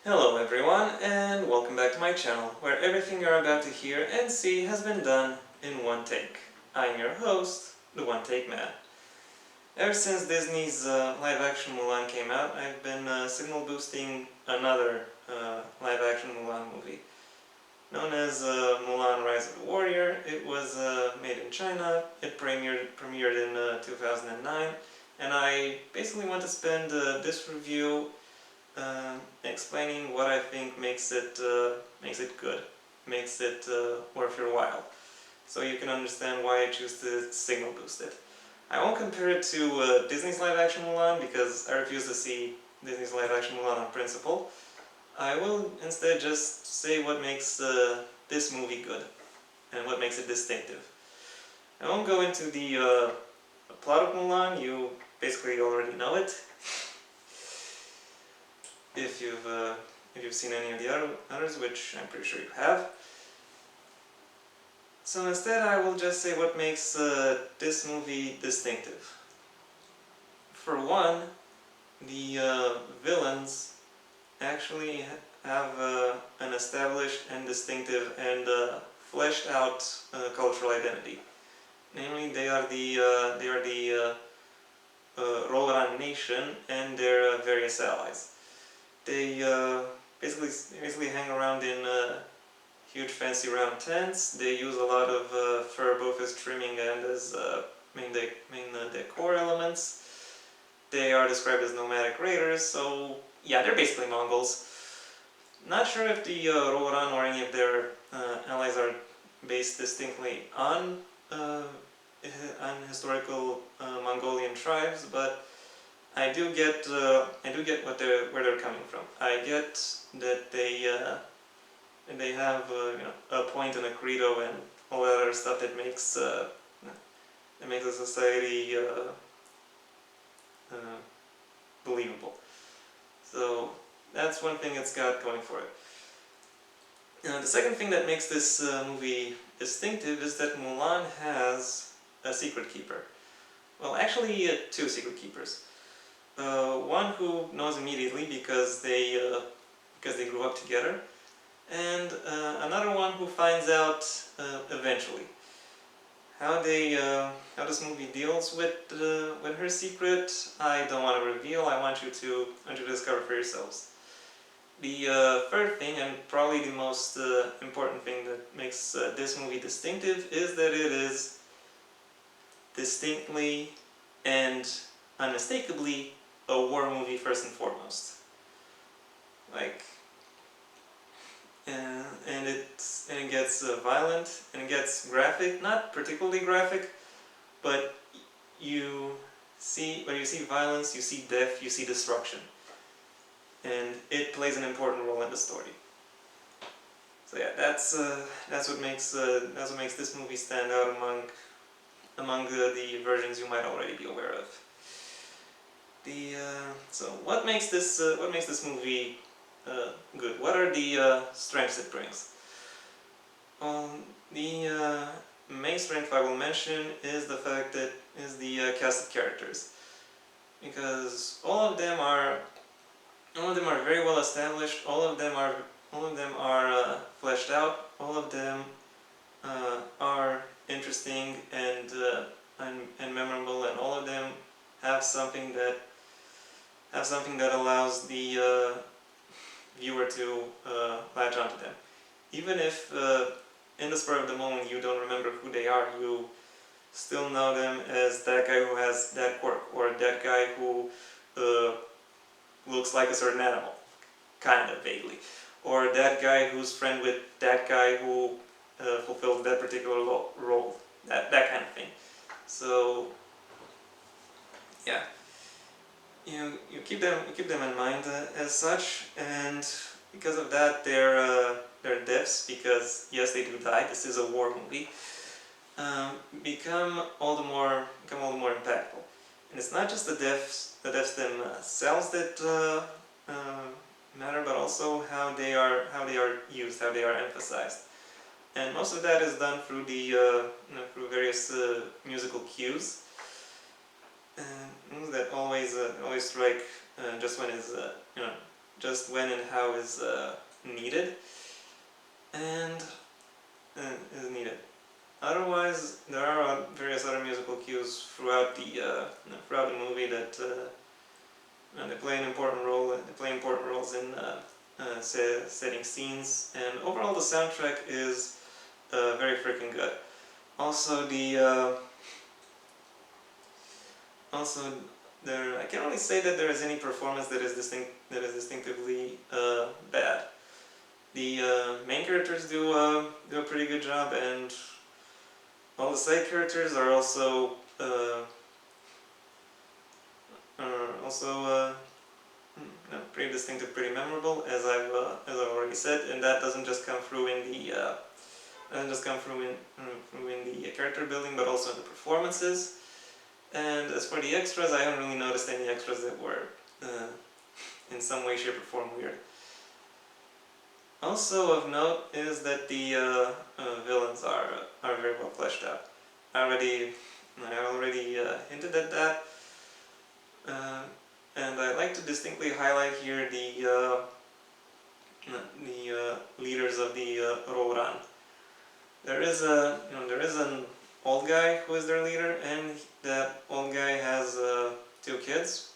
Hello everyone, and welcome back to my channel, where everything you're about to hear and see has been done in one take. I'm your host, the One Take Man. Ever since Disney's live-action Mulan came out, I've been signal boosting another live-action Mulan movie. Known as Mulan Rise of the Warrior, it was made in China, it premiered in 2009, and I basically want to spend this review explaining what I think makes it good, makes it worth your while, so you can understand why I choose to signal boost it. I won't compare it to Disney's live-action Mulan because I refuse to see Disney's live-action Mulan on principle. I will instead just say what makes this movie good and what makes it distinctive. I won't go into the plot of Mulan. You basically already know it. If you've seen any of the others, which I'm pretty sure you have. So instead I will just say what makes this movie distinctive. For one, the villains actually have an established and distinctive and fleshed out cultural identity. Namely, they are the Roran nation and their various allies. They basically hang around in huge fancy round tents. They use a lot of fur both as trimming and as main decor elements. They are described as nomadic raiders, so yeah, they're basically Mongols. Not sure if the Roran or any of their allies are based distinctly on historical Mongolian tribes, but I do get where they're coming from. I get that they have a point and a credo and all that other stuff that makes a society believable. So that's one thing it's got going for it. The second thing that makes this movie distinctive is that Mulan has a secret keeper. Well, actually, two secret keepers. One who knows immediately because they grew up together, and another one who finds out eventually. How this movie deals with her secret, I don't want to reveal. I want you to discover for yourselves. The third thing, and probably the most important thing that makes this movie distinctive, is that it is distinctly and unmistakably a war movie first and foremost. And it gets violent and it gets graphic. Not particularly graphic, but you see violence, you see death, you see destruction, and it plays an important role in the story. So yeah, that's what makes this movie stand out among the versions you might already be aware of. So what makes this movie good? What are the strengths it brings? The main strength I will mention is the fact that the cast of characters, because all of them are very well established. All of them are fleshed out. All of them are interesting and memorable, and all of them have something that allows the viewer to latch onto them. Even if in the spur of the moment you don't remember who they are, you still know them as that guy who has that quirk, or that guy who looks like a certain animal, kind of vaguely, or that guy who's friend with that guy who fulfills that particular role, that kind of thing. So yeah, you keep them in mind as such, and because of that, their deaths, because yes, they do die. This is a war movie. Become all the more impactful. And it's not just the deaths themselves that matter, but also how they are used, how they are emphasized. And most of that is done through through various musical cues that always strike just when it's just when and how is needed, and is needed. Otherwise, there are various other musical cues throughout the movie that they play an important role. They play important roles in setting scenes, and overall the soundtrack is very freaking good. Also, also there, I can't really say that there is any performance that is distinctively bad. The main characters do a pretty good job, and all the side characters are also pretty distinctive, pretty memorable, as I've already said, and that doesn't just come through in the character building, but also in the performances. And as for the extras, I haven't really noticed any extras that were in some way, shape, or form weird. Also of note is that the villains are very well fleshed out. I already hinted at that, and I'd like to distinctly highlight here the leaders of the Roran. There is an old guy who is their leader, and that old guy has 2 kids,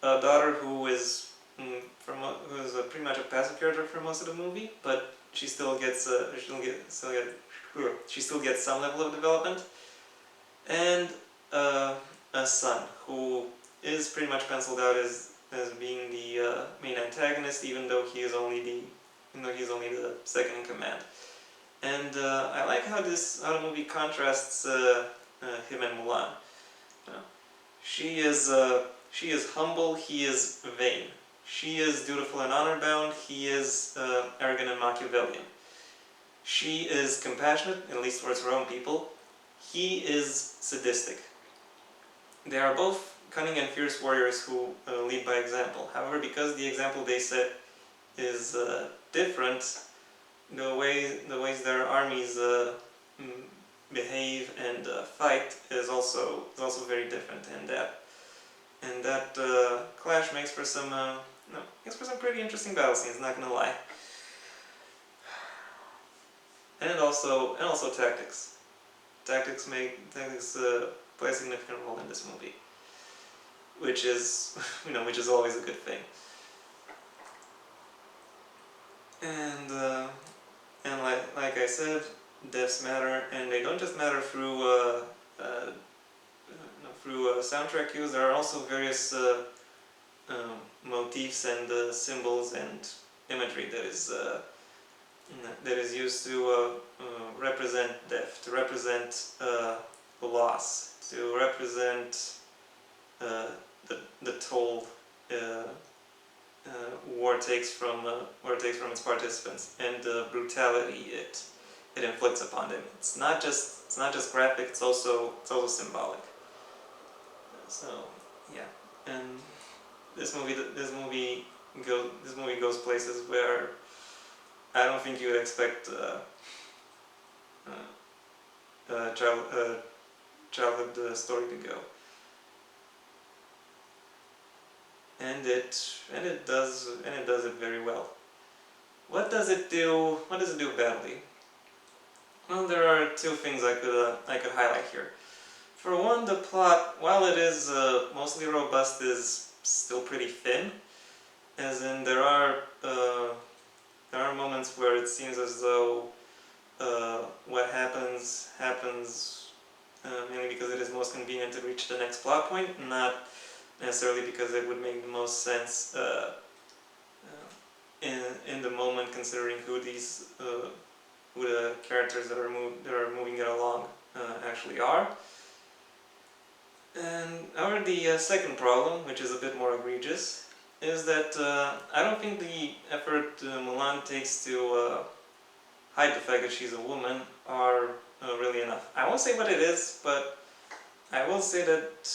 a daughter who is pretty much a passive character for most of the movie, but she still gets some level of development, and a son who is pretty much penciled out as being the main antagonist, even though he is only the second in command. And I like how the movie contrasts him and Mulan. You know, she is humble, he is vain. She is dutiful and honor-bound, he is arrogant and Machiavellian. She is compassionate, at least towards her own people. He is sadistic. They are both cunning and fierce warriors who lead by example. However, because the example they set is different, the ways their armies behave and fight is also very different, and that clash makes for some pretty interesting battle scenes. Not gonna lie. And also tactics. Tactics play a significant role in this movie, which is always a good thing. And like I said, deaths matter, and they don't just matter through soundtrack cues. There are also various motifs and symbols and imagery that is used to represent death, to represent loss, to represent the toll war takes from its participants, and the brutality it inflicts upon them. It's not just graphic. It's also symbolic. So yeah, and this movie goes places where I don't think you would expect childhood story to go. And it does it very well. What does it do badly? Well, there are 2 things I could highlight here. For one, the plot, while it is mostly robust, is still pretty thin. As in, there are moments where it seems as though what happens mainly because it is most convenient to reach the next plot point, not necessarily because it would make the most sense in the moment, considering who the characters that are moving it along actually are. And however, the second problem, which is a bit more egregious, is that I don't think the effort Mulan takes to hide the fact that she's a woman are really enough. I won't say what it is, but I will say that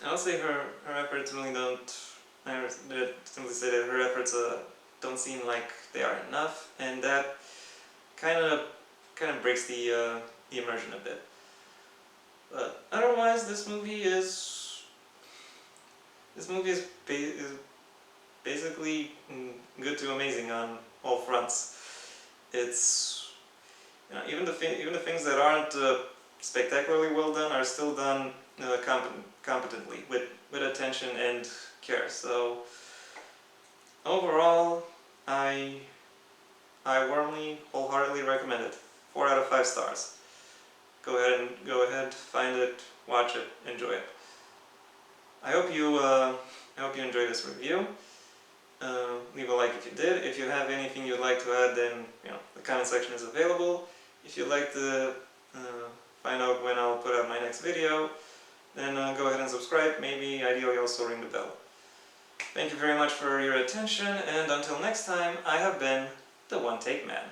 I'll say her efforts really don't. I would simply say that her efforts don't seem like they are enough, and that kind of breaks the immersion a bit. But otherwise, this movie is basically good to amazing on all fronts. It's, you know, even the things that aren't spectacularly well done are still done competently, with attention and care. So overall, I warmly, wholeheartedly recommend it. 4 out of 5 stars. Go ahead, find it, watch it, enjoy it. I hope you enjoyed this review. Leave a like if you did. If you have anything you'd like to add, then the comment section is available. If you'd like to find out when I'll put out my next video, then go ahead and subscribe. Maybe ideally also ring the bell. Thank you very much for your attention, and until next time, I have been the One Take Man.